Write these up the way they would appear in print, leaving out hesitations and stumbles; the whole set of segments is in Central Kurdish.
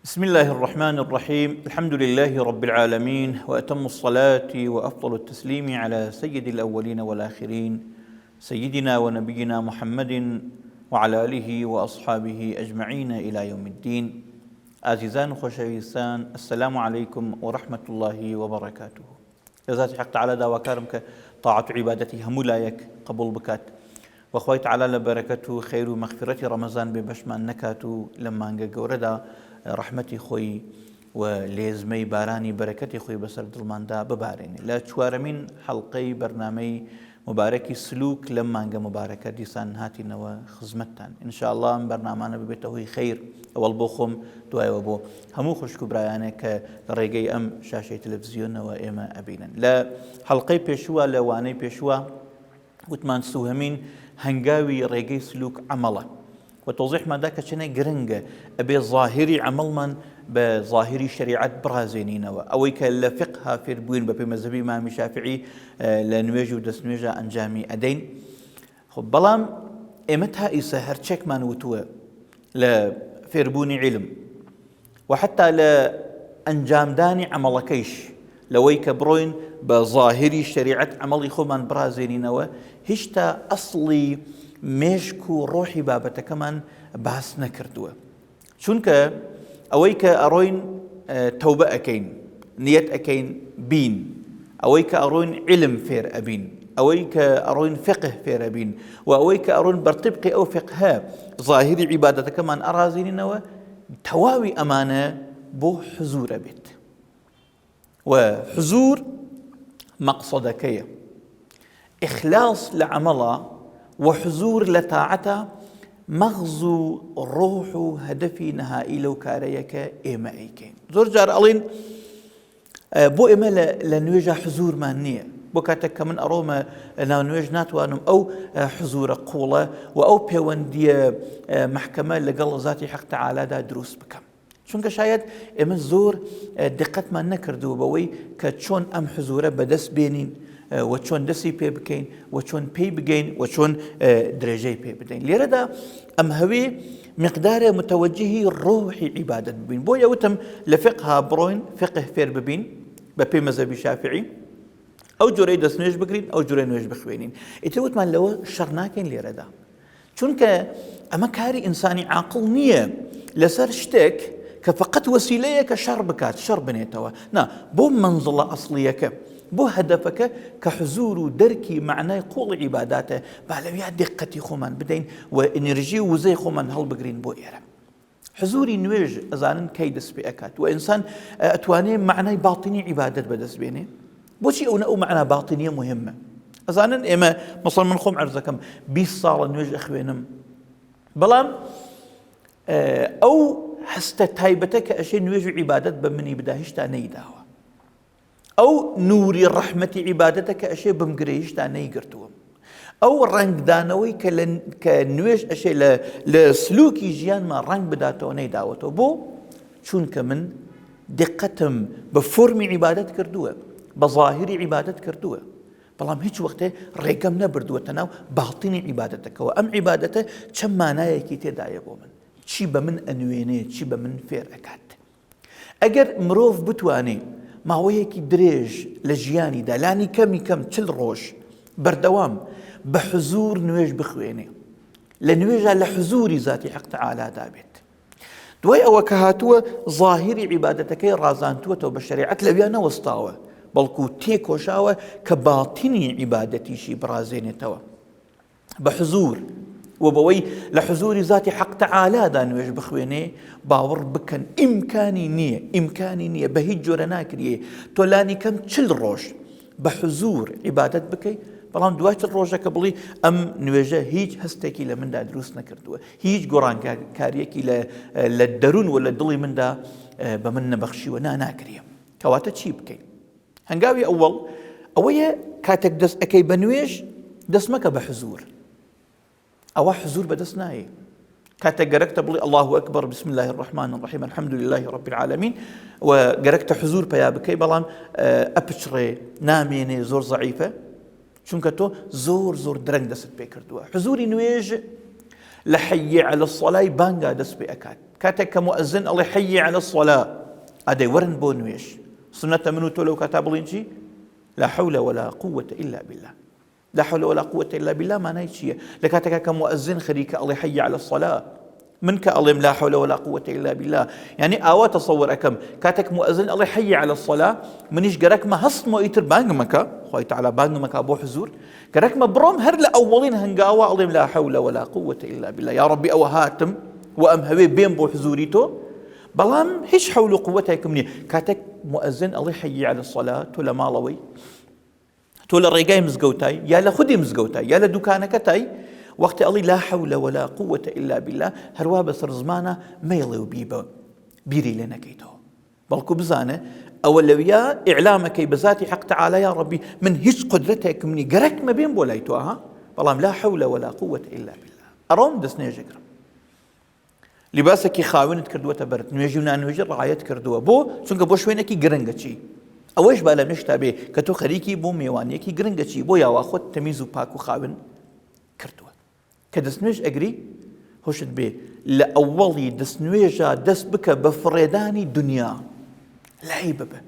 بسم الله الرحمن الرحيم. الحمد لله رب العالمين، وأتم الصلاة وأفضل التسليم على سيد الأولين والآخرين سيدنا ونبينا محمد وعلى آله وأصحابه أجمعين إلى يوم الدين. عزيزان وخوشويستان، السلام عليكم ورحمة الله وبركاته. لذات حق تعالى دا وكارمك طاعة عبادتي همولايك قبول بكات، وخوي تعالى لبركته خير ومغفرة رمضان ببشمان نكاتو لما انجا قوردا رحمتي خوي وليزمي باراني بركتي خوي بسر دلماندا بباريني. لا چوارمين حلقي برنامج مباركي سلوك لما انجا مباركة ديسان هاتي نوا خزمتان إن شاء الله. برنامجنا ببيته خير أول بوخم دعاء وبو همو خوشكو برايانك ريجي أم شاشة تلفزيون وإما أبينا. لا حلقي بيشوا لواني بيشوا وتمان سوهمين هنجاوي ريجي سلوك عمله وتوضيح ما ذاك شنو جرنجة أبي ظاهري عمل من بظاهري شريعة برازينين أو كالفقه في ربوين بمذهبي إمام شافعي لنواجه ودسنواجه أنجامي أدين خب بلام إمتها إيسا هرشك ما نوتوا لفربوني علم وحتى لأنجام داني عملكيش لويك بروين بظاهري شريعة عملي خمان برازينين هشتا أصلي مشكو روحي بابتا كمان باس نكردوه چونك اويك اروين توبة اكين نيت اكين بين اويك اروين علم فير ابين اويك اروين فقه فير ابين واويك اروين برطبقي او فقه ظاهري عبادتا كمان ارازيني نوا تواوي امانة بو حزور بيت وحزور مقصدكية إخلاص لعمله وحزور لطاعته مغزو روح هدفي نهائي لو كاريك إيما إيكين زور جار ألين بو إيما لنواجه حزور مانية بو كاتك من أروما لنواجه ناتوانم أو حزور قولة وأو بيواندية محكمة لقل ذاتي حق تعالى دا دروس بكم چونك شايد إيما زور دقت ما نكردو بوي كتشون أم حزورة بدس بينين وچون دسي پی بکەین وچون پی بگەین وچون درجەی پێ بدەین. لێرەدا ئەم هەوێ مقدارە متوجهی ڕۆحی عیبادەت ببین. بۆ یەوتم لە فقها بڕۆین فقه فێر ببین بە پێی مەذهبی شافعی ئەو جۆرەی دەستنوێژ بگرین ئەو جۆرەی نوێژ بخوێنین. ئیتر وتمان لەوە شەڕ ناکەین لێرەدا چونکە ئەمە کاری ئینسانی عاقڵ نییە لەسەر شتێک کە فقط وسیلەیەکە شەڕ بکات شەڕ بنێتەوە. نا بۆ منزڵە ئەسڵیەکە بو هدفك كحزور دركي معناه قول عباداته بعلويات دقتي خمان بدين وانرجي وزي خمان هل بقرين بو إيرا حزوري نويج أزانن كيدس بأكات وإنسان أتواني معناه باطني عبادات بدس بيني بوشي أو معناه باطنية مهمة أزانن إما مصر من خم عرزكم 20 صالة نويج أخوينم بلام أو حست تايبتك أشي نويج عبادات بمني بداهش تاني داوا أو نوري رحمة عبادتك أشياء بمقريش تاني قرتوهم أو رنگ دانوي كنويش أشياء لسلوكي جيان ما رنگ بداتو نيداوتو بو چونك من دقتم بفورمي عبادت كردوه بظاهري عبادت كردوه بلام هيج وقته ريقم نبردوه تناو باطني عبادتك وأم عبادته چم مانايكي تدايبو من چي بمن أنويني چي بمن فير أكاد أجر مروف بتواني ما هو هيك دريج لجياني دا لاني كم تل روش بردوام بحزور نويج بخويني لنويجا لحزوري ذاتي حق تعالى دابت دوي او كهاتوا ظاهري عبادتك رازانتوا تو بالشريعه لبيانا وسطاوه بلكو تيكو شاوه كباطني عبادتي شي برازيني توا بحزور وبوي لحزوري ذاتي حق تعالى دا نويج بخويني باور بكن إمكاني نية بهيج جورنا كريه تولاني كم تشل روش بحزور عبادت بكي بلان دواش الروجة قبلي أم نويجة هيج هستيكي لمن دا دروس نكردوه هيج قران كاريكي للدرون ولا دلي من دا بمن بخشي ونا ناكريه كواتا تشي بكي هنقاوي أوية كاتك دس أكي بنويج دس مكا بحزور أو حزور بدسناي كاتجركت بلي الله أكبر بسم الله الرحمن الرحيم الحمد لله رب العالمين وجركت حزور بيا بكي بلام أبشري ناميني زور ضعيفة شون كتو زور درنگ دست بكردوا حزوري نويج لحي على الصلاة بانغا دس بأكاد كاتك مؤذن الله حي على الصلاة أدي ورن بونويش سنة منو تولو كتاب لينشي لا حول ولا قوة إلا بالله لا حول ولا قوة إلا بالله ما نيشي لكاتك كمؤذن خريك الله حي على الصلاة منك الله لا حول ولا قوة إلا بالله يعني أوا تصور أكم كاتك مؤذن الله حي على الصلاة منيش قرك ما هصمو يتر بانغ مكا خوي تعالى بانغ مكا أبو حزور قرك ما بروم هر لأولين هنقاوا الله لا حول ولا قوة إلا بالله يا ربي أو هاتم وأم هوي بين بو حزوريتو بلام هيش حول قوتها كمني كاتك مؤذن الله حي على الصلاة تولا مالوي تولا ريقاي مزقوتاي يا لخدي مزقوتاي يا لدكانكتاي وقت الله لا حول ولا قوة إلا بالله هروا بسر زمانه ميلي وبيبا بيري لنا كيتو بلكو بزانه أولويا إعلامك بذاتي حق تعالى يا ربي من هيش قدرتك مني قرك ما بين بولايتوها بلام لا حول ولا قوة إلا بالله أروم دسني جكرم لباسك خاونت كردوه برد نويجونا نويجر رعايت كردوه بو چونك بو شوينكي گرنگچي اوش بالا نشتابه كتو خريكي بو ميوانيكي گرنگچي بو يا واخد تميزو باكو خاون كردوه كدسنويج اگري هوشت بي لأولي دسنويجا دس بك بفريداني دنيا لعيبه به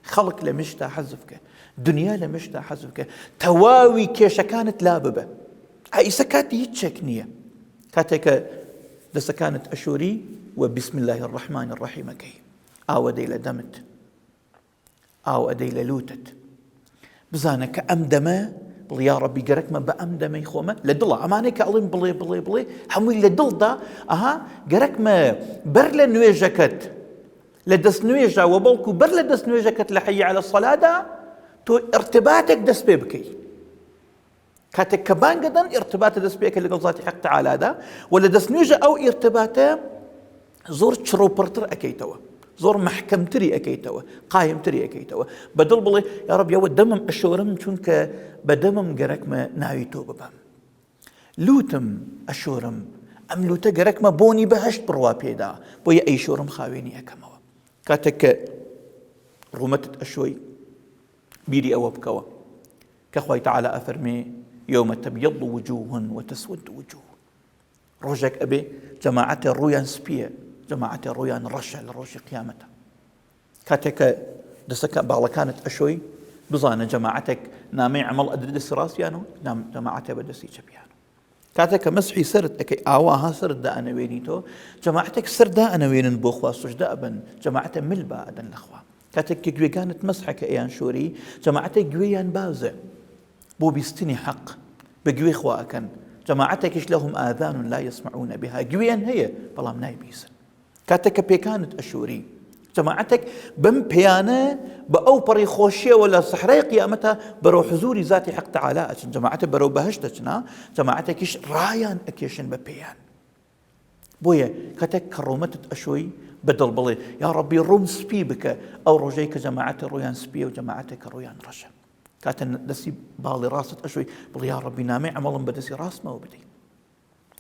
خلق لمشتا حزفك دنيا لمشتا حزفك تواوي كيش كانت لاببه هاي سكاتي يتشكنيه كاتك دس كانت أشوري وبسم الله الرحمن الرحيم كي أو أديل دمت أو أديل لوتت بزانك أمدما بل يا ربي قرك ما بأمدما يخوما لدلا أمانيك ألين بلي حموي لدل دا قرك ما برلا نويجكت لدس نويجا وبلكو برلا دس نويجكت لحي على الصلاة دا تو ارتباطك دس بيبكي كاتك كبان قدن ارتباط دس بيك اللي قلت حق تعالى دا ولا دس نوجة أو ارتباطه زور تشروبرتر أكيتوا زور محكمتري أكيتوا قايمتري أكيتوا بدل بلي يا رب يا ودمم أشورم چونك بدمم قرك ما نايتو ببام لوتم أشورم أم لوتا قرك ما بوني بهشت بروا بيدا بويا أي شورم خاويني أكموا كاتك رومتت أشوي بيدي أو بكوا كخوي تعالى أفرمي يوم تبيض وجوه وتسود وجوه روجك أبي جماعة الرويان سبيا جماعة الرويان رشا لروش قيامته كاتك دسك بعض كانت أشوي بظانة جماعتك نامي عمل أدرس راسيانو نام جماعته بدسي جبيانو كاتك مسحي سرد أكي آواها سرد دا أنا وينيتو جماعتك سرد دا أنا وين بوخوا سجدا أبن جماعة ملبا أدن الأخوة كاتك جوي كانت مسحك أيان شوري جماعتك جويان بازع بو بيستني حق بقوي خواكن جماعتك إيش لهم آذان لا يسمعون بها قويا هي بلام نايبيسن كاتك بيكانت أشوري جماعتك بم بيانا بأوبري خوشية ولا صحراء قيامتها برو حزوري ذاتي حق تعالى جماعتك برو بهشتنا جماعتك إيش رايان أكيشن ببيان بويا كاتك كرومتت أشوي بدل بلي يا ربي روم سبي بك أو رجيك جماعة رويان سبي وجماعتك رويان رشا كاتن دسي بالي راسة أشوي بل يا ربي نامي عملا بدسي راس ما وبدي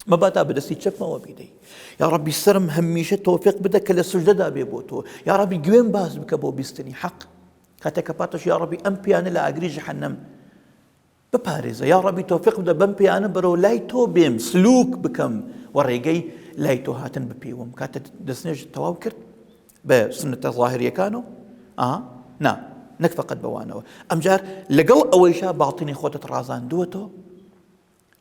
ما باتا بدسي شف ما وبدي يا ربي سرم هميشة توفيق بدك للسجدة بيبوتو يا ربي قوين باز بك بو بيستني حق كاتك باتش يا ربي أمبيان لا أقري جحنم بباريزة يا ربي توفيق بدا بمبيان برو لايتو بيم سلوك بكم وريقي لايتو هاتن ببيوم كاتت دسنيج التواوكر بسنة الظاهرية كانوا نعم نكفى قد بوانوا أمجار لقل أويشا باطني خوتة رازان دوتو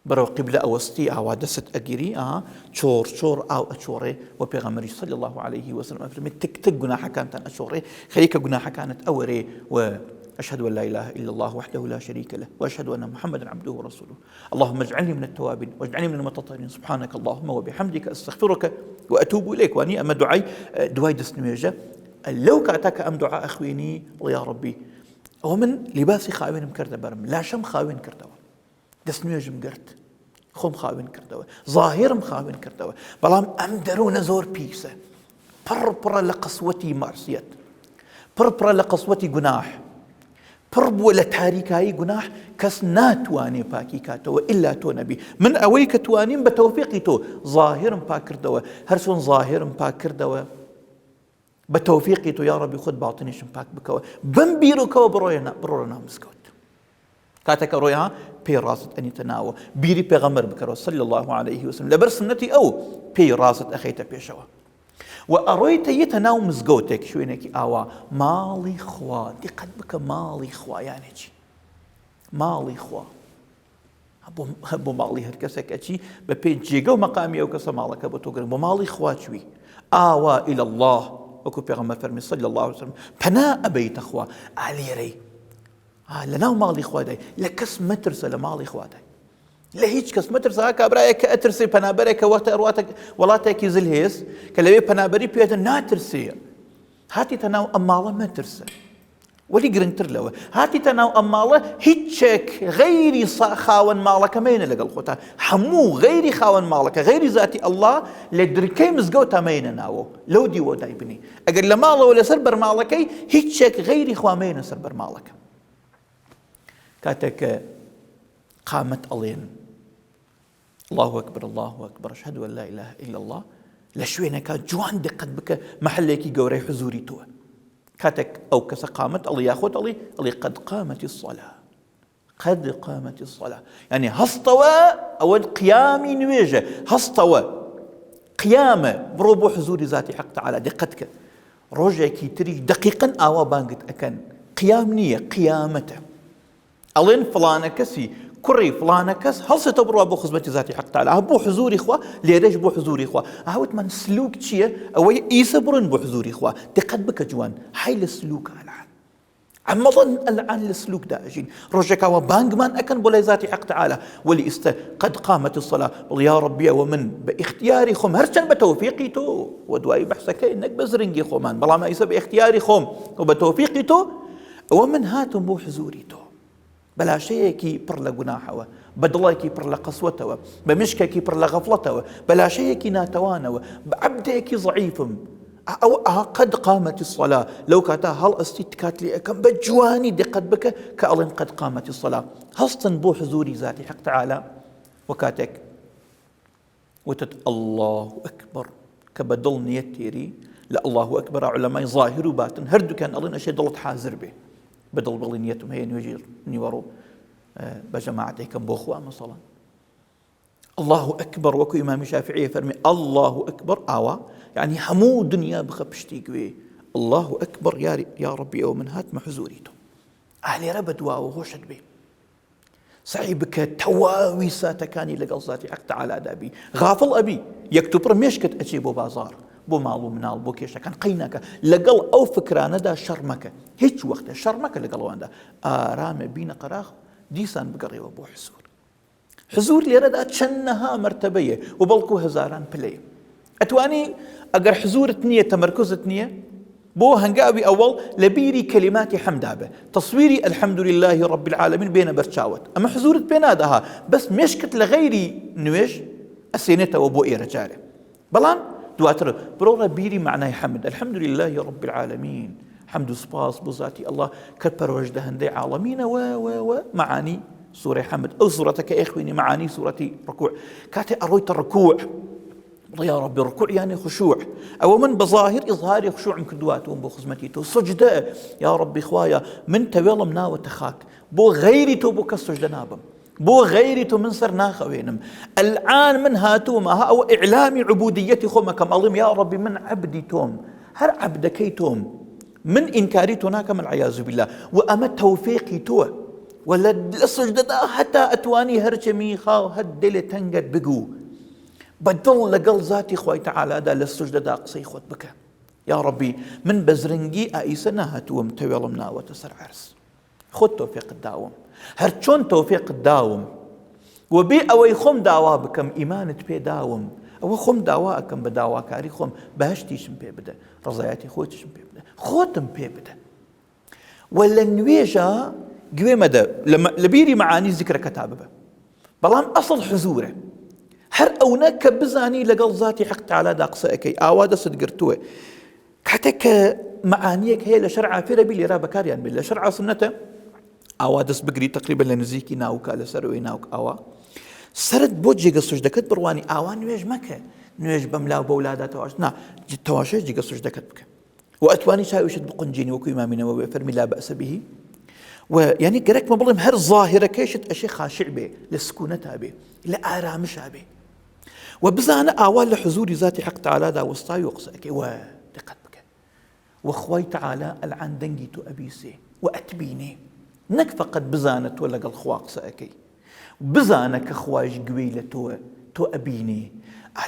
برو قبلة أوستي أو دست أجيري شور أو أشوري وبيغمري صلى الله عليه وسلم أفرمي تك جناحة كانت أشوري خليك جناحة كانت أوري وأشهد أن لا إله إلا الله وحده لا شريك له وأشهد أن محمدا عبده ورسوله اللهم اجعلني من التوابين واجعلني من المتطهرين سبحانك اللهم وبحمدك أستغفرك وأتوب إليك وأني أما دعاي دسنميجة لو كاتك أم دعاء أخويني يا ربي ومن لباسي خاوين مكرده برم لا شم خاوين كردوا دسنويج مقرت خم خاوين كردوا ظاهر مخاوين كردوا بلام أم درون زور بيسة بربرة لقسوتي معصية بربرة لقسوتي جناح برب ولا تاريكاي جناح كسنات واني باكي كاتوا إلا تو نبي من أويك توانين بتوفيقي تو ظاهر باكردوا هرسون ظاهر باكردوا بتوفيقي تو يا ربي خد باطني شمباك بكوا بنبيرو كوا برونا مسكوت كاتك رويها بي راست أني تناوى بيري بيغمر بكرو صلى الله عليه وسلم لبر سنتي أو بي راست أخيتا بيشوا وأرويت يتناو مزقوتك شوينك آوا مالي خوا دي قد بك مالي خوا يعني مالي خوا هبو مالي هركسك أشي ببي جيجو مقامي أو كسمالك أبو توقر مالي خوا شوي آوا إلى الله وكو بيغمر فرمي صلى الله عليه وسلم بنا أبيت أخوا علي ري لناو مالي خوا داي لكس مترسة لمالي خوا داي لهيج كس مترسة هكا برايك أترسي بنابريك وقت ولاتك يزلهيس كلبي بنابري بيادا ناترسي هاتي تناو أمالة مترسة ولي قرنتر له هاتي تناو أمالة هيتشك غيري خاون مالك مين لقل خوتا حمو غيري خاون مالك غيري ذاتي الله لدركي مزقوتا مين ناو لو دي ودا ابني أقل لماله ولا سربر مالكي هيتشك غيري خوامين سربر مالك كاتك قامت ألين الله أكبر الله أكبر أشهد أن لا إله إلا الله لشوينا كان جوان دي قد بك محليكي قوري حزوري توه كاتك أو كسا قامت الله ياخد الله قد قامت الصلاة قد قامت الصلاة يعني هستوى أو قيامي نويجة هستوى قيامة بروبو حزوري ذاتي حق تعالى دي قدك روجيكي تري دقيقا أو بانقت أكن قيام نية قيامته ألين فلانة كسي كري فلانة كس هل ستبروا أبو خزمة ذاتي حق تعالى أبو حزوري إخوة ليش بو حزوري إخوة أهوت من سلوك تشيه أو يسبرن بو حزوري إخوة تقد بك جوان هاي السلوك الآن عم ظن الآن السلوك داجين رجك وبانج من أكن بولا ذاتي حق تعالى ولي قد قامت الصلاة يا ربي ومن باختياري خم هرشن بتوفيقي تو ودواي بحثك إنك بزرنجي خمان بلا ما يسب باختياري خم وبتوفيقي تو ومن هاتم بو حزوري تو بلا شيء بر لجناحه بدلا بر لقسوته بمشكك بر لغفلته بلا شيء ناتوانه بعبدك ضعيف أو قد قامت الصلاة لو كاتا هل استيتكات لي كم بجواني دي قد بك كألين قد قامت الصلاة هستن بو حضوري ذاتي حق تعالى وكاتك الله أكبر كبدل نيتيري لا الله أكبر علماء ظاهر وباطن هردو كان ألين أشي دلت حازر به بدل بلينيتهم هي نيجي نيورو بجماعته كم بوخوا مثلا الله أكبر وكو إمام الشافعي فرمي الله أكبر يعني حمو دنيا بخبشتي قوي الله أكبر يا ربي أو من هات محزوريته أهلي ربد واو هوشد بي صعيبك تواوي ساتكاني لقل ذاتي حق تعالى دابي غافل أبي يكتب رميشكت أجيبو بازار بو مالو منال بو كيشا كان قيناك لقل أو فكرانه دا شرمك هيك وقت شرمك لقل واندا آرام بينا قراخ ديسان بقري وبو حزور اللي ردا تشنها مرتبية وبلقو هزاران بلي أتواني أقر حزور تنية تمركز تنية بو هنقابي أول لبيري كلمات حمدابة تصويري الحمد لله رب العالمين بين برشاوت أما حزور بينادها بس مشكت لغيري نويش السينة وبو إيه رجاله بلان دواتر برورة بيري معناه حمد الحمد لله رب العالمين حمد سباس بذاتي الله كبر وجده هندي عالمين و معاني سورة حمد أو سورتك إخواني معاني سورة ركوع كاتي أرويت الركوع يا رب الركوع يعني خشوع أو من بظاهر إظهار خشوع من كدواتهم بو خزمتيتو سجدة يا رب إخوايا من تويل منا وتخاك بو غيري تو بو كالسجدة نابم بو غيري تو من سرنا خوينم الآن من هاتو ما أو إعلام عبوديتي خوما كم أظلم يا رب من عبدي توم هر عبدكي توم من إنكاري توناك من العياذ بالله وأما توفيقي تو ولا السجدة حتى أتواني هرشمي خاو هدل تنقد بقو بدل لقل ذاتي خوي تعالى دا للسجدة قصي خود بك يا ربي من بزرنجي أيسنا هاتوم تويلمنا وتسر عرس خود توفيق الداوم هرشون توفيق الداوم وبي أوي خم داوا بكم إيمان تبي داوم أو خم داوا كم بداوا كاري خم بهشتيش بي بدا رضاياتي خوتش بي بدا خوتم بي بدا ولا نويجا قوي مدى لما لبيري معاني ذكر كتابه بلان أصل حزوره هر أوناك بزاني لقل ذاتي حق تعالى دا قصائكي آوادا صدقرتوه كاتك معانيك هي لشرعة في ربي لرا بكاريان بالله شرعة سنته آوادس بقري تقريبا لنزيكي ناوكا لسروي ناوك آوا سرد بوجي قصوش دكت برواني آوان نويج مكة نويج بملاو بولادا تواش نا تواشي جي قصوش دكت بك وأتواني شاي وشد بقنجيني وكو إمامنا وفرمي لا بأس به ويعني قريك ما بڵێم هەر ظاهرەکەیشت ئەشێ خاشع بێ لە سکوونەتا بێ لە ئارامشا بێ و بزانە ئاوا لە حزوری ذاتی حەق تەعالادا وەستاوی و قسە ئەکەی و دقت بکە وەخوای تەعالا ئەلعان دەنگی تۆ ئەبیسێ و ئەتبینێ نەک فەقەت بزانە تۆ لەگەڵ خوا قسە ئەکەی بزانە کە خوایش گوێی لە تۆ ئەبینێ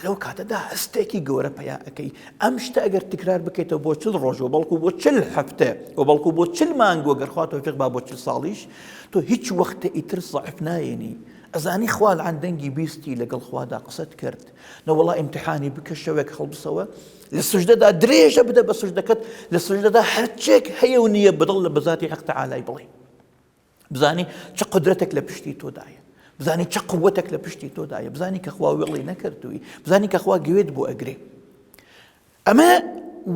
لەو کاتەدا هەستێکی گەورە پیا ئەەکەی ئەم شتە ئەگەر تکرار بکەیتەوە بۆ چل ڕۆژ و بەڵکو بۆ چل هەفتە و بەڵکو بۆ چل مانگ و گەر خوا تۆفیق با بۆ چل ساڵیش تۆ هیچ وەختە ئیتر ضعف نایێنی ئەزانی خوا لەعان دەنگی بیستی لەگەڵ خوادا قسەت کرد نەوەڵا ئیمتحانی بکە شەوێک هەڵبسەوە لە سوژدەدا درێژە بدە بە سوژدەکەت لە سوژدەدا هەرچێک هەیە و نییە بدڵ لە بەذاتی حەق تەعالای بڵێ بزانی چه قدرەتێک لە پشتی تۆدایە بزانی چه قوتێک لە پشتی تۆدایە بزانی کە خوا وێڵی نەکردووی بزانی کە خوا گوێت بۆ ئەگرێ ئەمە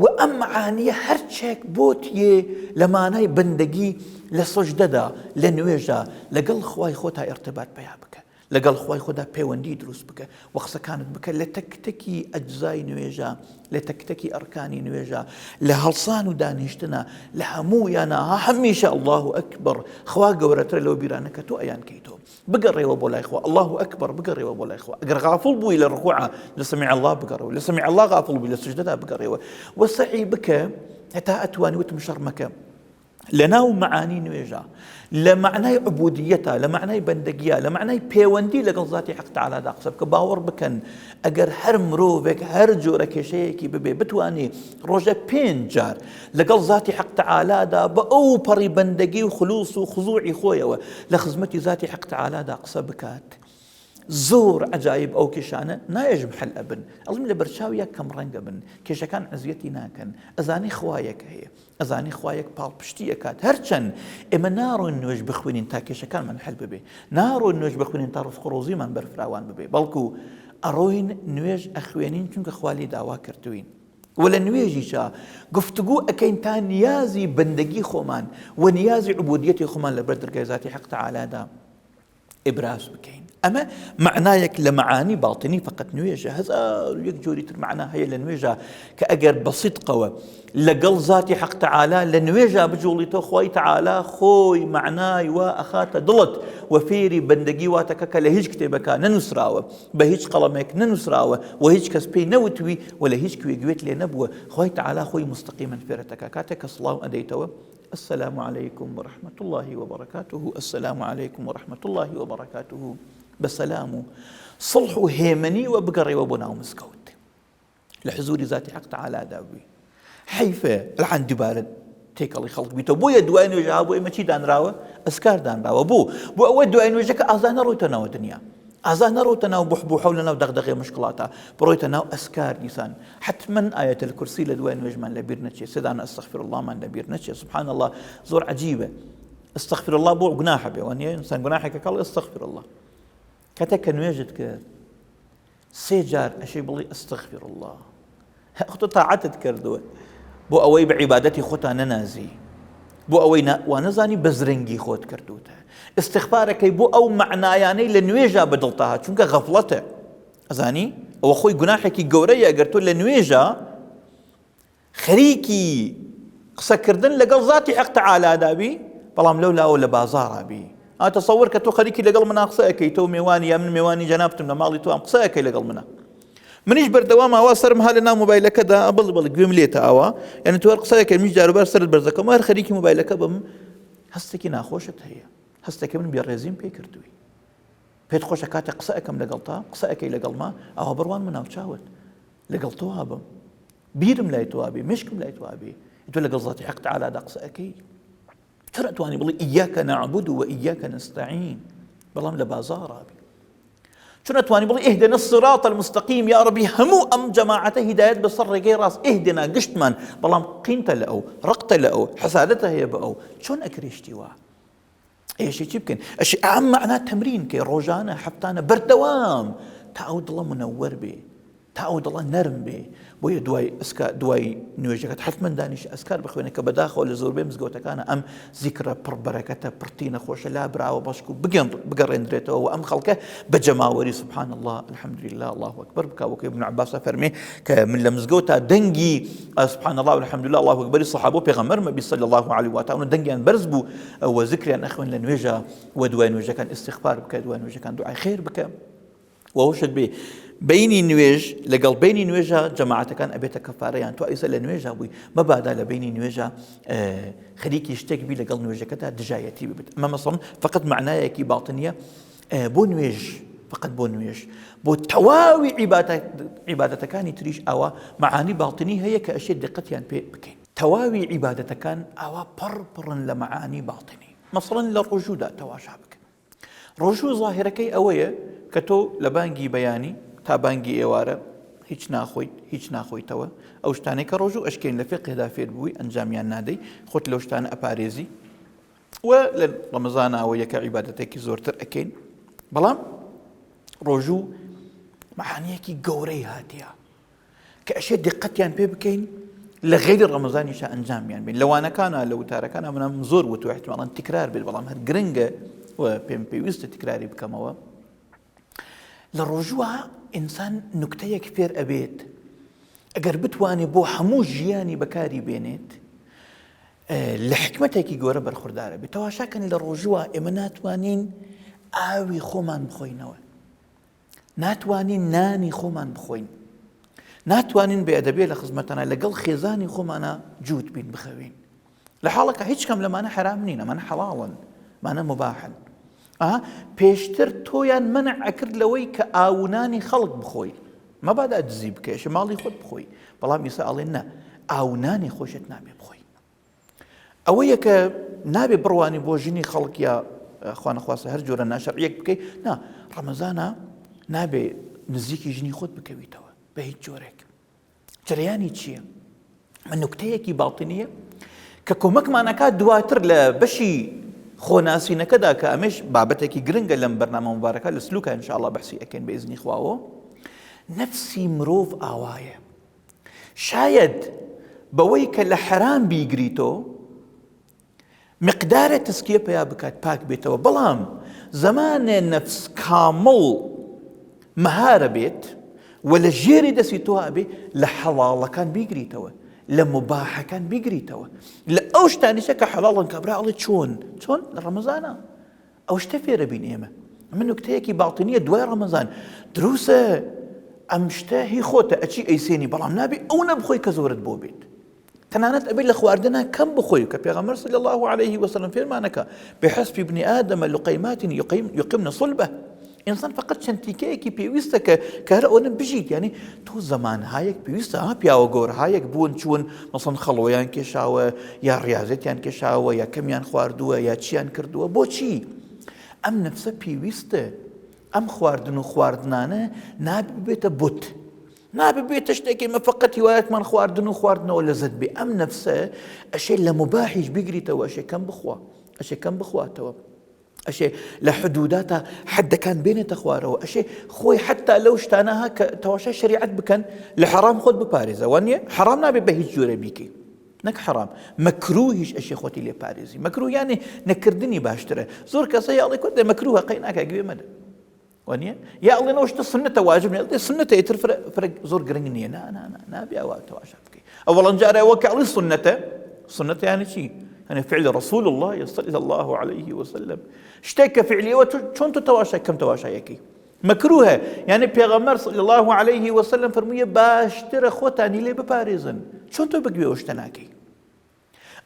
و ئەم معانیە هەرچێک بۆتیێ لە مانای بەندەگی لە سوژدەدا لە نوێژە لەگەڵ خوای خۆتا ئێرتباط پیا بکە لەگەڵ خوای خۆدا پەیوەندی دروست بکە و قسەکانت بکە لە تەکتەکی ئەجزای نوێژە لە تەکتەکی ئەرکانی نوێژە لە هەڵسان و دانیشتنە لە هەموویانە هەمیشە الله ئەکبەر خوا گەورەترە لەو بیرانە کە تۆ ئەیان کەیتەوە بگەڕێەوە بۆ لای خوا الله ئەکبەر بگەڕێەوە بۆ لای خوا ئەگەر غافڵ بووی لە ڕکووعە لە سەمیع الله بگەڕێەوە لە سەمیع الله غافڵ بووی لە سوجدەدا بگەڕێەوە وسعی بکە هەتا ئەتوانی وتم شەڕمەکە لەناو معانی نوێژە لە معنای عبودیەتە لە معنای بەندەگیە لە معنای پەیوەندی لەگەڵ ذاتی حەق تەعالادا قسە بکە باوەڕ بکەن ئەگەر هەر مرۆڤێک هەر جۆرە کێشەیەکی ببێ بتوانێ ڕۆژە 5 جار لەگەڵ ذاتی حەق تەعالادا بە ئەو پەڕی بەندەگی و خلووس و خضوعی خۆیەوە لە خزمەتی ذاتی حەق تەعالادا قسە بکات زۆر عجایب ئەو کێشانە نایەژم حەل ئەبن ئەڵم لە بەرچاویە کەم ڕەنگە بن کێشەکان عزیەتی ناکەن ئەزانی خوایەک هەیە ئەزانی خوایەک پاڵپشتی ئەکات هەرچەند ئێمە ناڕۆین نوێژ بخوێنین تا کێشەکانمان حەل ببێ ناڕۆین نوێژ بخوێنین تا ڕزق و ڕۆزیمان بەرفراوان ببێ بەڵکو ئەڕۆین نوێژ ئەخوێنین چونکە خوا لێی داوا کردوین و لە نوێژیشە گفتگو ئەکەین تا نیازی بەندەگی خۆمان و نیازی عبودیەتی خۆمان لەبەر دەرگای ذاتی حەق تەعالادا ئیبراز بکەین ئەمە معنایەک لە معانی باڵتنی فقط نوێژە هەزار یەک جۆری تر معنا هەیە لە نوێژە کە ئەگەر بەسیطقەوە لەگەڵ ذاتی حەق تەعالا لە نوێژە بجوڵیتەوە خوای تەعالا خۆی معنای وا ئەخاتە دڵت و فێری بەندەگی واتەکە کە لە هیچ کتێبەکە نەنووسراوە بە هیچ قەڵەمێک نەنووسراوە و هیچ کەس پێی نەوتوی و لە هیچ کوێ گوێت لێ نەبووە خوای تەعالا خۆی مستەقیمەن فێرەتەکە کاتێک کە سڵاو ئەدەیتەوە السلام عليكم ورحمة الله وبركاته السلام عليكم ورحمة الله وبركاته بسلام صلح هيمني وبقري وبنا ومسكوت لحزور ذاتي حق تعالى داوي حيفا العن دبارد تيك الله خلق بيتو بو يدوين وجهه بو اما دان راوه اسكار دان راوه بو اول دوين وجهك ازان روتنا ودنيا ازان روتنا وبحبو حولنا ودغدغه مشكلاتها بروتنا اسكار نيسان حتما ايه الكرسي لدوين وجمان لبيرنتشي سدان استغفر الله من لبيرنتشي سبحان الله زور عجيبه استغفر الله بو جناح بي واني انسان جناحك قال استغفر الله كتك نوجدك سيجار اشي بلي استغفر الله اخت طاعتت كردوه بو اوي بعبادتي خوتا ننازي بو اوي ونزاني بزرنجي خوت كردوته استغفارك بو او معنایانی لنویجا بدلتها چونکە غفلته ازانی او خوی گناحێکی گەورەیە ئەگەر تۆ لە نوێژە خەریکی قسەکردن لەگەڵ ذاتی حەق تەعالادا بی بەڵام لەولاوە لە بازاڕا بی تەسەوەر کە تۆ خەریکی لەگەڵ منە قسە ئەەکەی تۆ میوانی یا من میوانی جەنابتم لە ماڵی تۆ ئەم قسە ئەەکەی لەگەڵ منە منیش بەردەوام ئاوا سەرم هە لەناو مۆبایلەکەدا بڵ گوێم لێتە ئاوا یعنی تۆ هەر قسە ئەەکەی منیش جاروبار سەرت بەرزەکەم هەر خەریکی مۆبایلەکە بم هەستێکی ناخۆشت هەیە هەستێکی من بێڕێزیم پێ کردووی پێت خۆشە کاتێ قسە ئەەکەم لەگەڵ تا قسە ئەەکەی لەگەڵ ما ئەوە بڕوان من ناوچاوت لەگەڵ تۆ هابم بیرم لای تۆ هابێ مشکم لای تۆ هابێ تۆ لەگەڵ ذاتی حەق تەعالادا قسە ئەەکەی تۆ ناتوانانی بڵێ ئیاکە نەعبود و ئیاکە نەستەعین بەڵام لە بازاڕا بی چۆن ناتوانانی بڵێ ئیهدنا الصراط المستقیم یا رەبی هەموو ئەم جەماعەتە هیدایەت بەسەر ڕێگەی ڕاست ئیهدنا گشتمان بەڵام قینتە لە ئەو ڕقتە لە ئەو حەسادەتە هەیە بە ئەو چۆن ئەکرێشتی وا ئێشی چی بکەین ئەشی ئەم معنات تەمرین کەی ڕۆژانە هەفتانە بەردەوام تا ئەو دڵە منەوەر بێ تعود الله نرم بێ بۆیە دوای نوێژەکەت حتمما دانیش ئەسکار بخوێنە کە بەداخەوە لە زۆربەی مزگەوتەکانە ئەم زیکرە پڕبەرەکەتە پڕتینە خۆشە لا براوە بەشک و بگەڕێنرێتەوە و ئەم خەڵکە بە جەماوەری سبحان الله الحەمدولله الله ئەکبەر بکا وەکو ابن عباس فەرمێ کە من لە مزگەوتا دەنگی سبحان الله والحەمدولله الله ئەکبەری سەحابە و پێغەمبەر مەبی صلی الله علیه و آله دەنگیان بەرز بوو و زیکریان ئەخوێن لە نوێژە و دوای نوێژەکان استیغفار بکە دوای نوێژەکان دوعای خێر بکە وەوشت بێ بینی نوێژ لەگەڵ بینی نوێژە جەماعەتەکان ئەبێتە کەفارەیان تو ئیسە لە نوێژە بووی مەبادا لە بینی نوێژە خەریکی شتێک بی لەگەڵ نوێژەکەدا دژایەتی ببێت ئەمە مەسەڵەن فقط معنایەکی باڵتنیە بۆ نوێژ فقط بۆ نوێژ بۆ تەواوی عیبادەتەکانی تریش ئەوە معانی باڵتنی هەیە کە ئەشێ دقەتیان پێ بکەین تەواوی عیبادەتەکان ئەوە پڕن لە معانی باڵتنی مەسەڵەن لە ڕۆژوودا تەواشا بکە ڕۆژوو ظاهرەکەی ئەوەیە کە تۆ لە بانگی بەیانی تا بانگی ئێوارە هیچ ناخۆیتەوە ئەو شتانەی کە ڕۆژوو ئەشکێن لە فقهدا فێر بووی ئەنجامیان نادەی خۆت لەو شتانە ئەپارێزی و لە ڕەمەزانەوە یەکە عیبادەتێکی زۆرتر ئەکەین بەڵام ڕۆژوو مەعانیەکی گەورەی هاتیە کە ئەشێ دقەتیان پێ بکەین لە غەیری ڕەمەزانیشە ئەنجامیان بین لەوانەکانە لە وتارەکانە منم زۆر وتو احتمالاً تکرار بێت بەڵام هەر گرنگە و پێم پێویستە تکراری بکەمەوە لە ڕۆژووە ئینسان نوکتەیەک فێر ئەبێت ئەگەر بتوانێت بۆ هەموو ژیانی بەکاری بێنێت لە حکمەتێکی گەورە بەرخوردارە بێت تەواشاکەن لە ڕۆژووە ئێمە ناتوانین ئاوی خۆمان بخۆینەوە ناتوانین نانی خۆمان بخۆین ناتوانین بێئەدەبێ لە خزمەتانە لەگەڵ خێزانی خۆمانە جووت بین بخەوین لە حاڵەکە هیچ کەم لەمانە حرام نین ئەمانە حەڵاڵن مانە مباحن پێشتر تۆیان منع ئەکرد لەوەی کە ئاونانی خەڵک بخۆی مەبادا دزی بکەشە ماڵی خۆت بخۆی بەڵام ئیسا ئەڵێن نە ئاونانی خۆشت نابێ بخۆی ئەوەیە کە نابێ بڕوانی بۆ ژنی خەڵک یا خوا نەخواسە هەر جۆرە ناشەرعیەک بکەی نا ڕەمەزانە نابێ نزیکی ژنی خۆت بکەویتەوە بە هیچ جۆرێک جەریانی چییە؟ من نوکتەیەکی باڵتنیە کە کۆمەکمانەکات دواتر لە بەشی خۆناسینەکەدا کە ئەمەش بابەتێکی گرنگە لەم بەرنامە مبارەکە لە سلوکە ئینشاءالله بەحسی ئەکەین بە ئیزنی خواوە نەفسی مرۆڤ ئاوایە شاید بەوەی کە لە حەرام بیگریتۆ مقدارە تەسکیە پێیا بکات پاک بێتەوە بەڵام زەمانێ نەفس کامڵ مەهارە بێت و لە ژێری دەستی تۆ ئەبێ لە حەڵاڵەکان بیگریتەوە لە مباحەکان بیگریتەوە لە ئەو شتانیشە کە حەڵاڵن کە برا ئەڵێ چۆن لە ڕەمەزانە ئەو شتە فێرە بین ئێمە ئەمە نوکتەیەکی باڵتنیە دوای ڕەمەزان دروسە ئەم شتە هی خۆتە ئەچی ئەیسێنی بەڵام نابێ ئەو نەبخۆی کە زۆرت بۆ بێت تەنانەت ئەبێت لە خواردنە کەم بخۆی کە پێغەمبەر صلی الله عليه وسلم فێرمانەکە بحسب ابن آدم لقيمات يقمن صلبه ئینسان فقط چەند تیکەیەکی پێویستە کە هەر ئەوە بژیت یعنی تۆ زەمانهایەک پێویستە پیاوە گەورهایەک بوون چوون مەسەڵەن خەڵۆیان کێشاوە یا ڕیاضەتیان کێشاوە یا کەمیان خواردووە یا چیان کردووە بۆچی ئەم نەفسە پێویستە ئەم خواردن و خواردنانە نابێتە بوت نابێتە شتێکی مەفەقەت هیوایەتمان خواردن و خواردنەوە لەزەت بێ ئەم نەفسە ئەشێ لە مباحیش بگریتەوە ئەشێ کەم بخواتەوە ئەشێ لە حدوداتە حدەکان بێنێتە خوارەوە ئەشێ خۆی حتا لەو شتانەها کە تەواشای شریعەت بکەن لە حرام خۆت بپارێزە وانە حرام نابێت بە هیچ جۆرە بیکەی نەک حرام مەکروهیش ئەشێ خۆتی لێ پارێزی مەکروه یانێ نەکردنی باشترە زۆر کەسە یاڵی کورد مەکروهە قەی ناکە گوێ مەدە وانە یا ئەڵێنەوە شتە سنەتە واجب نیە سنەتە ئیتر فرق زۆر گرنگ نییە نابێ ئەوە تەواشا بکەی ئەوەڵەن جارە ئەوە کە ئەڵی سنەتە یانە چی يعني فعل رسول الله صلى الله عليه وسلم اشتكى فعلي وشون تتواشى كم تواشيكي مكروهه يعني پیغمبر صلى الله عليه وسلم فرميه باشتر خوتاني لي بباريزن شون تو بگوي وشتناكي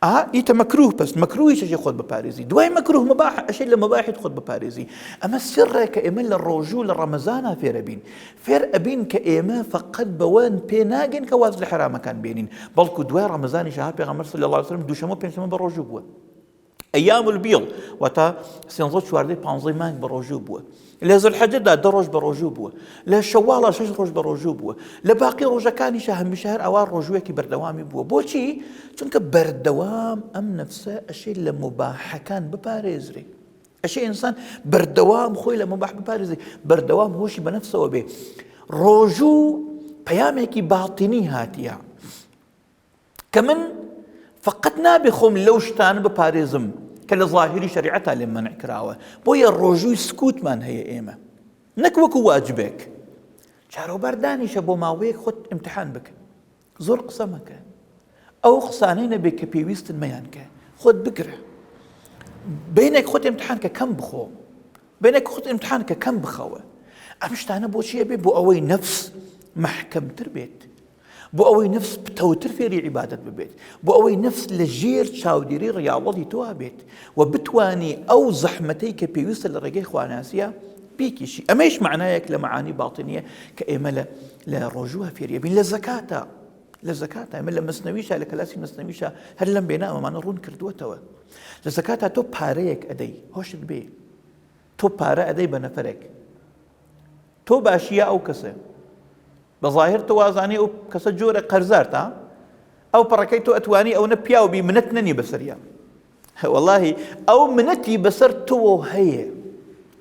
ايت مكروه بس مكروه شي خود بباريزي دواي مكروه مباح اشي لمباح خود بباريزي اما السر كايما للرجول رمضان في ربين فير ابين كايما فقد بوان بيناجن كواز الحرام كان بينين بلكو دواي رمضان شهاب پیغمبر صلى الله عليه وسلم دوشمو بينشمو بالرجوع بوا ايام البيض وتا سنزوت شواردي بانزي مانك بالرجوع بوا لە زولحەجە دەڕۆژ بە ڕۆژوو بووە لە شەواڵە 6 ڕۆژ بە ڕۆژوو بووە لە باقی ڕۆژەکانیشە هەمیشە هەر ئەوە ڕۆژوەیەکی بەردەوامی بووە بۆچی چونکە بەردەوام ئەم نەفسە ئەشێ لە مباحەکان بپارێزرێ ئەشێ ئینسان بەردەوام خۆی لە مباح بپارێزێ بەردەوام هۆشی بە نەفسەوە بێ ڕۆژوو پەیامێکی باتینی هاتیە کە من فقط نابێخۆم لەو شتانە بپارێزم کە لە ظاهری شەریعەتا لێم مەنع کراوە، بۆیە ڕۆژووی سکوتمان هەیە ئێمە، نەک وەکو واجبێک. چارەوبەر دانیشە بۆ ماوەیەک خۆت ئیمتحان بکە، زۆر قسە مەکە، ئەو قسانەی نەبێت کە پێویستن مەیان کە، خۆت بگرە، بینێک خۆت ئیمتحان کە کەم بخۆ، بینێک خۆت ئیمتحان کە کەم بخەوە. ئەم شتانە بۆچیە بێ؟ بۆ ئەوەی نەفس محکەمتر بێت، بۆ ئەوەی نفس پتەوتر فێری عیبادەت ببێت، بۆ ئەوەی نفس لە ژێر چاودێری ڕیاوەڵی تۆ بێت و بتوانی ئەو زەحمەتەی کە پێویستە لە ڕێگەی خواناسیە بیکیشی. ئەمەش معنایەک لە معانی باڵتنیە کە ئێمە لە ڕۆژووە فێریە بین. لە زەکاتە، لە زەکاتە ئێمە لە مەسنەویشە، لە کەلاسی مەسنەویشە هەر لەم بێنە ئەمەمانە ڕوون کردووەتەوە. لە زەکاتە تۆ پارەیەک ئەدەی، هۆشت بێ، تۆ پارە ئەدەی بە نەفەرێک، تۆ باشیە ئەو کەسە، بەظاهر تۆ وازانی ئەو کەسە جۆرە قەرزارتە، ئەو پڕەکەی تۆ ئەتوانی ئەو نە پیاوبی منەت نەنی بەسەریە، وەڵاهی ئەو منەتی بەسەر تۆ هەیە.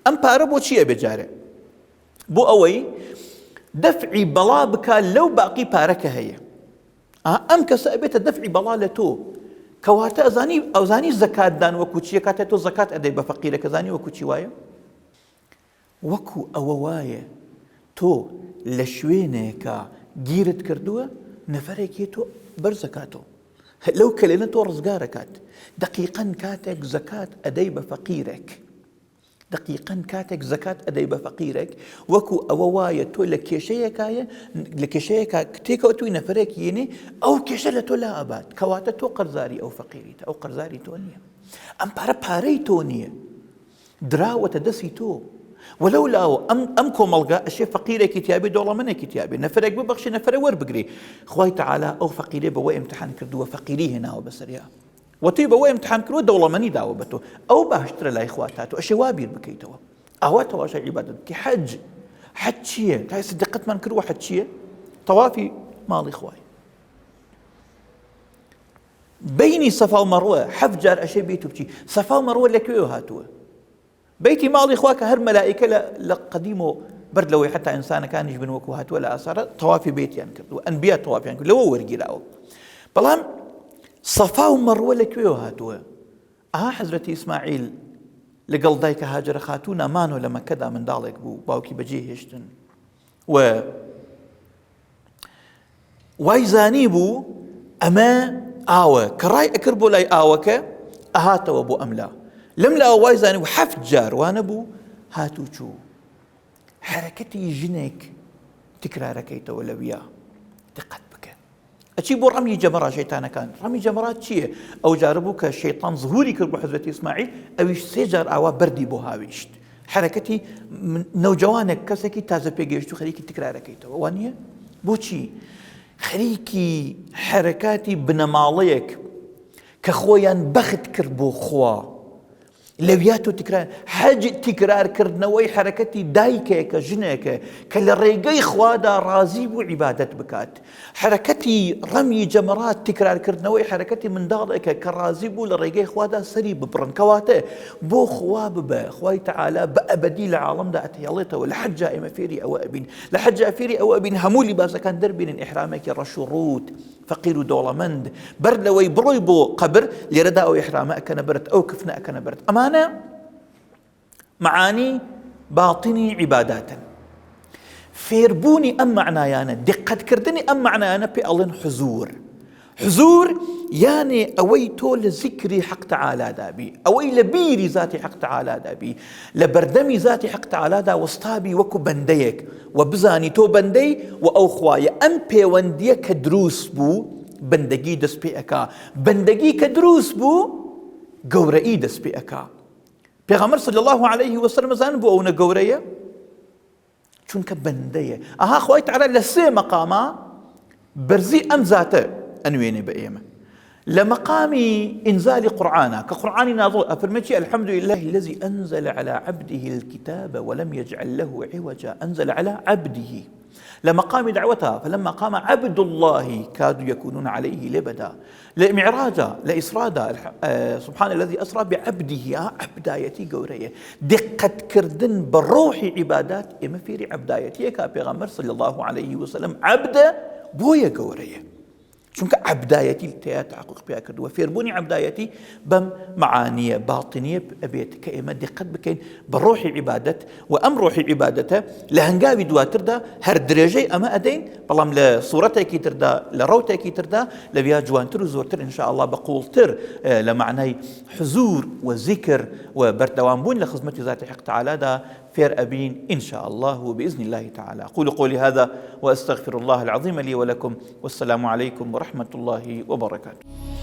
ئەم پارە بۆ چییە بێجارێ؟ بۆ ئەوەی دەفعی بەڵا بکە لەو باقی پارەکە هەیە. ئەم کەسە ئەبێتە دەفعی بەڵا لە تۆ، کەواتە ئەوزانی زەکاتدان وەکو چیە؟ کاتێ تۆ زەکات ئەدەی بە فەقیرەکە، زانی وەکو چی وایە؟ وەکو ئەوە وایە تۆ لە شوێنێکە گیرت کردووە، نەفەرێکی تۆ بەر زەکاتۆ، لەو کلێنە تۆ ڕزگارەکات. دقیقەن کاتێک زەکات ئەدەی بە فەقیرێک، دقیقەن کاتێک زەکات ئەدەی بە فەقیرێک، وەکو ئەوە وایە تۆ لە کێشەیەکایە، لە کێشەیەکە تێکەوتووی نەفەرێک یێنێ، ئەو کێشە لە تۆ لا ئەبات، کەواتە تۆ قەرزاری ئەو فەقیریتە، ئەو قەرزاری تۆ نییە. ئەم پارەی تۆ نییە، دراوەتە دەستی تۆ. ولولا أم كوملغا أشي فقيرة كتابي دولا من كتابي نفرق ببخشي نفر ور بقري خوي تعالى أو فقيرة بوا امتحان كردوا فقيري هنا وبسريا وطيب بوا امتحان كردوا دولا مني دعوة بتو أو باشترى لا إخواتاتو أشي وابير بكيتوا أهواتوا أشي عبادة كي حج شيء هاي صدقت من كروا حج شيء طوافي مالي إخواي بيني صفا ومروة حفجر أشي بيتو بشي صفا ومروة لكيو هاتوا بيتي ماضي إخواك هر ملائكة لقديمه برد لو حتى إنسان كان يجبن وكوهات ولا أثار طوافي بيت يعني كردوا أنبياء طواف يعني لو ورقي لاو بلام صفا ومروة لكيو هاتوا حضرتي إسماعيل لقل دايك هاجر خاتونا مانو لما كدا من دالك بو باوكي بجيه هشتن وايزاني بو أما كراي أكربو لاي آوك أهاتوا بو أملا لم لا وايزاني وحفجار وانا بو هاتو شو حركتي جنك تكراركيت ولا وياه دقت بك أجيبوا رمي جمرات شيطان كان رمي جمرات شيء أو جاربوك الشيطان ظهوري كربو حضرة إسماعيل أو سيجار أو بردي بو هاويشت حركتي نوجوانك كسكي تازة بيجيشتو خليكي تكراركيت وانيا بوشي خليكي حركاتي بنماليك كخويان بخت كربو خوا لوياتو تكرار حاج تكرار كردنوي حركتي دايكك جنك كالريقي خوادا رازي وعبادة بكات حركتي رمي جمرات تكرار كردنوي حركتي من دارك كرازي لريقي خوادا سري ببرن كواته بو خواب با خوي تعالى بأبدي العالم دا أتياليته لحج إما فيري أو أبين لحج أفيري أو أبين همولي باسا كان دربين إحرامك رشروت فقير دولمند برد لوي برويبو قبر لردا أو إحرامك نبرت أو كفناك نبرت أمانة معاني باطني عبادات فيربوني أم معنايانا دقت كردني أم معنايانا بألين حزور يعني أويتو لذكري حق تعالى دابي أوي لبيري ذاتي حق تعالى دابي لبردمي ذاتي حق تعالى دا وسطابي وكو بنديك وبزاني تو بندي وأو خوايا أم بيواندية كدروس بو بندقي دس بيأكا بندقي كدروس بو قورئي دس بيأكا پیغمبر صلى الله عليه وسلم زان بو أونا قورئي چونك بندية خوي تعالى لسي مقاما برزي أم ذاته أنويني بأيما لمقام إنزال قرآنا كقرآن ناظر أفرمتي الحمد لله الذي أنزل على عبده الكتاب ولم يجعل له عوجا أنزل على عبده لمقام دعوتها فلما قام عبد الله كادوا يكونون عليه لبدا، لمعراجا لإسرادا سبحان الذي أسرى بعبده عبدايتي قورية دقة كردن بالروح عبادات إما فيري عبدايتي كابيغمبر صلى الله عليه وسلم عبد بويا قورية چونکە عبدایەتی تیا تحقق پیا کردووە فێربوونی عبدایەتی بەم معانیە باڵتنیە ئەبێت کە ئێمە دقت بکەین بە ڕۆحی عیبادەت و ئەم ڕۆحی عیبادەتە لە هەنگاوی دواتردا هەر درێژەی ئەمە ئەدەین، بەڵام لە سوورەتێکی تردا لە ڕەوتێکی تردا لە بیا جوانتر و زۆرتر ئینشاء الله بەقوڵتر لە معنای حزور و ذکر و بەردەوامبوون لە خزمەتی ذاتی حق تعالادا فير أبين إن شاء الله وبإذن الله تعالى. أقول قولي هذا وأستغفر الله العظيم لي ولكم، والسلام عليكم ورحمة الله وبركاته.